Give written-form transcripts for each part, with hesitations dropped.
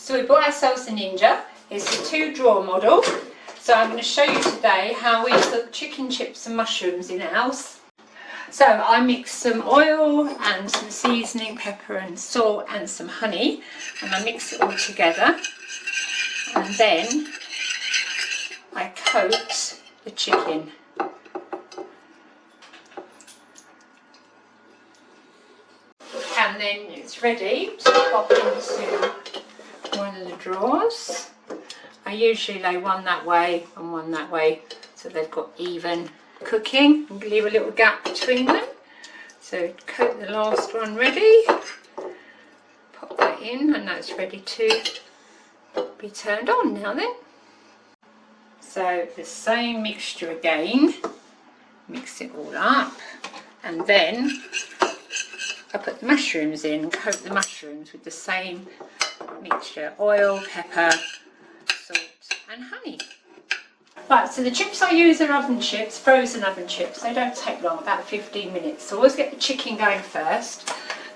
So we bought ourselves a Ninja. It's a 2-drawer model. So I'm going to show you today how we cook chicken chips and mushrooms in house. So I mixed some oil and some seasoning, pepper and salt and some honey, and I mix it all together, and then I coat the chicken. And then it's ready to pop into one of the drawers. I usually lay one that way and one that way so they've got even cooking and leave a little gap between them. So coat the last one ready, pop that in, and that's ready to be turned on now then. So the same mixture again, mix it all up, and then I put the mushrooms in and coat the mushrooms with the same mixture, oil, pepper, salt and honey. Right, so the chips I use are oven chips, frozen oven chips. They don't take long, about 15 minutes. So always get the chicken going first.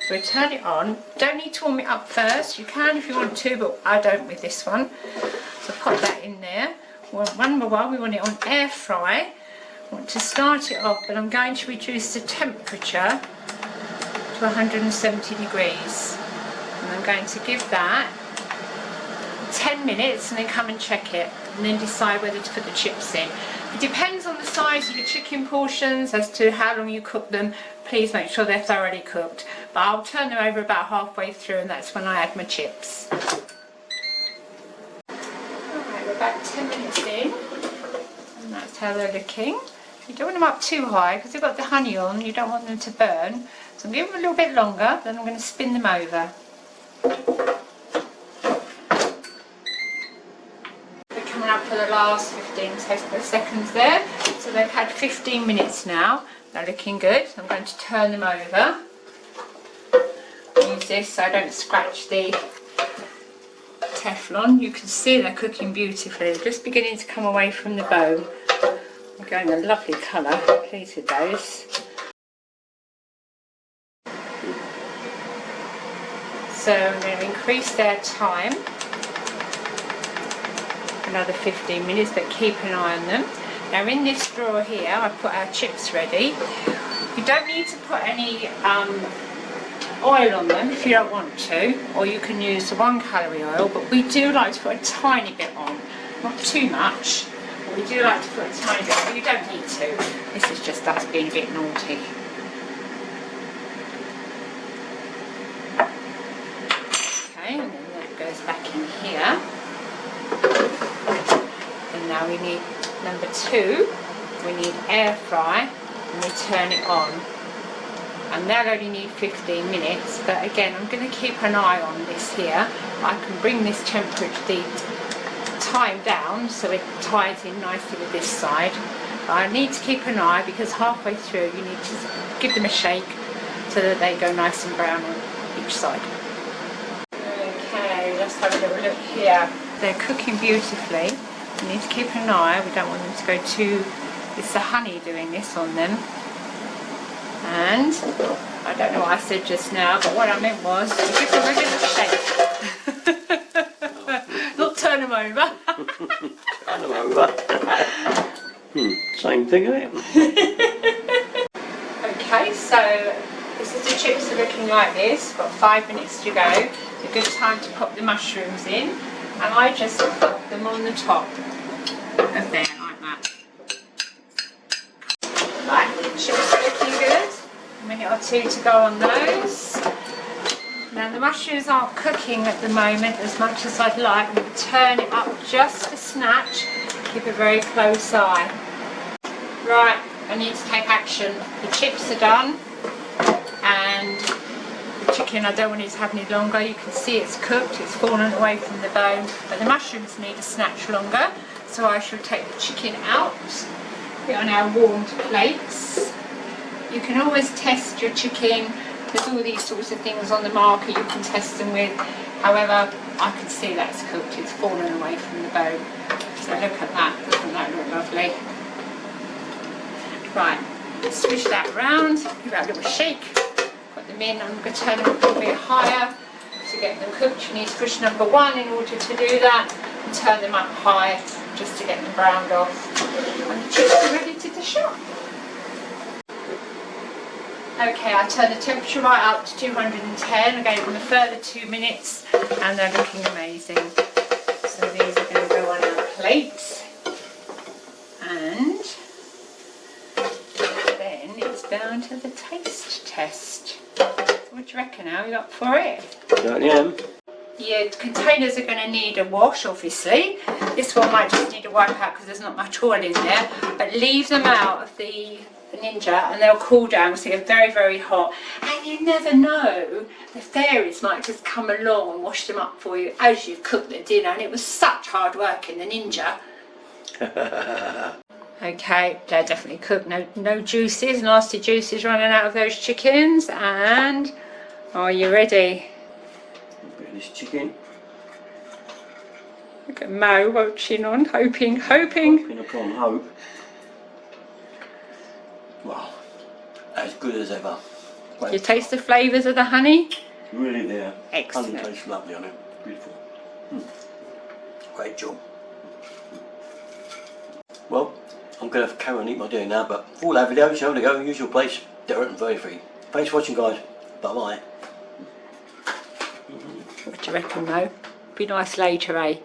So we turn it on. Don't need to warm it up first. You can if you want to, but I don't with this one. So pop that in there. Well, one more while, we want it on air fry. I want to start it off, but I'm going to reduce the temperature to 170 degrees. And I'm going to give that 10 minutes and then come and check it, and then decide whether to put the chips in. It depends on the size of your chicken portions as to how long you cook them. Please make sure they're thoroughly cooked. But I'll turn them over about halfway through, and that's when I add my chips. Alright, we're about 10 minutes in, and that's how they're looking. You don't want them up too high because they've got the honey on, you don't want them to burn. So I'm giving them a little bit longer, then I'm going to spin them over. Up for the last 15 seconds there, so they've had 15 minutes now. They're looking good. So I'm going to turn them over. Use this so I don't scratch the Teflon. You can see they're cooking beautifully. They're just beginning to come away from the bone. They're going a lovely colour. Pleased with those. So I'm going to increase their time another 15 minutes, but keep an eye on them. Now in this drawer here I put our chips ready. You don't need to put any oil on them if you don't want to, or you can use the 1 calorie oil, but we do like to put a tiny bit on, not too much, but we do like to put a tiny bit, but you don't need to. This is just us being a bit naughty. Okay, and then that goes back in here. And now we need number 2, we need air fry, and we turn it on, and that'll only need 15 minutes, but again I'm going to keep an eye on this here. I can bring this temperature, the time down so it ties in nicely with this side, but I need to keep an eye because halfway through you need to give them a shake so that they go nice and brown on each side. Okay, let's have a little look here. They're cooking beautifully. We need to keep an eye, we don't want them to go too... It's the honey doing this on them. And I don't know what I said just now, but what I meant was to give them a little shake. Not turn them over. Turn them over. Same thing, isn't it? Okay, so this is the chips are looking like this. Got 5 minutes to go. It's a good time to pop the mushrooms in. And I just put them on the top of there, like that. Right, the chips are looking good. A minute or 2 to go on those. Now the mushrooms aren't cooking at the moment as much as I'd like. I'm going to turn it up just a snatch. Keep a very close eye. Right, I need to take action. The chips are done. And chicken, I don't want it to have any longer. You can see it's cooked, it's fallen away from the bone, but the mushrooms need a snatch longer, so I shall take the chicken out, put it on our warmed plates. You can always test your chicken. There's all these sorts of things on the market you can test them with. However, I can see that's cooked, it's fallen away from the bone. So look at that, doesn't that look lovely? Right, switch that around, give that a little shake. Put them in, I'm going to turn them a little bit higher to get them cooked. You need to push number 1 in order to do that, and turn them up high just to get them browned off. And the chips are ready to dish up. Okay, I turned the temperature right up to 210. I gave them a further 2 minutes, and they're looking amazing. So these are going to go on our plates, and then it's down to the taste test. So what do you reckon, Al? You up for it? Certainly am. Your containers are going to need a wash, obviously. This one might just need a wipe out because there's not much oil in there, but leave them out of the Ninja and they'll cool down because they get very, very hot. And you never know, the fairies might just come along and wash them up for you as you've cooked the dinner. And it was such hard work in the Ninja. Okay, they're definitely cooked. No juices, nasty juices running out of those chickens. And are you ready? Bit of this chicken. Look at Mo watching on, hoping. Hoping upon hope. Wow, as good as ever. Do you taste the flavours of the honey? Really there. Excellent. Honey tastes lovely on it. Beautiful. Great job. Well, I'm going to carry on and eat my dinner now, but for all our videos, over to go, usual place, Derek and 33. Thanks for watching, guys. Bye bye. What do you reckon, Mo? Be nice later, eh?